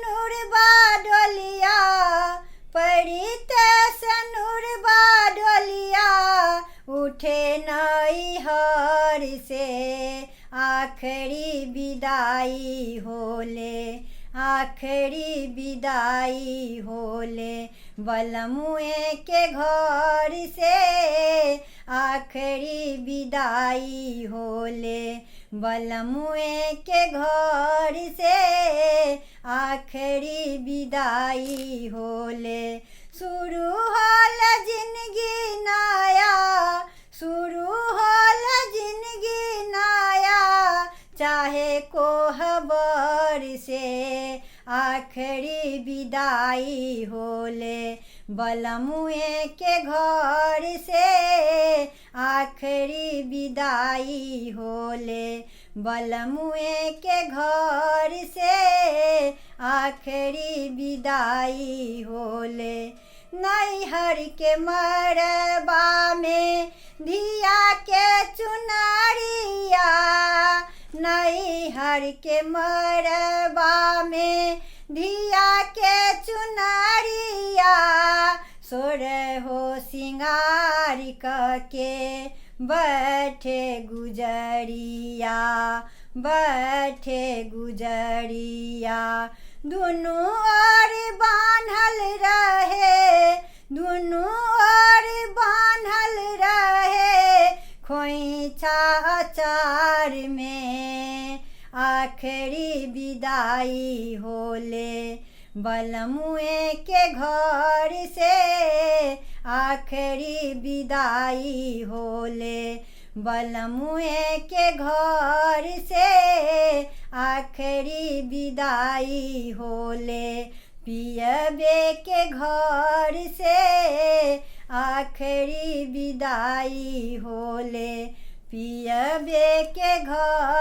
सनुरबा डोलिया, पड़ीते सनुरबा डोलिया, उठे नैहर से आखिरी विदाई होले, आखिरी विदाई होले। बलमुए के घर से आखिरी विदाई होले, बलमुए के घर से आखिरी विदाई होले। शुरू होल जिंदगी नया, शुरू होल जिंदगी नया, चाहे कोहबर से आखिरी विदाई होले। बलमुए के घर से आखिरी विदाई होले, बलमुए के घर से आखिरी विदाई होले। नैहर के मरबा में धिया के चुनरिया, नैहर के मरबा में धिया के चुनरिया, सोरहो सिंगार के बैठे गुजरिया, बैठे गुजरिया। दुनू ओर बान्हल रहे, दुनू ओर बान्हल रहे, खोइछा अचार में आखिरी विदाई होले। बलमुए के घर से आखिरी विदाई होले, बलमुए के घर से आखिरी विदाई होले। पियबे के घर से आखिरी विदाई होले, पियबे के घर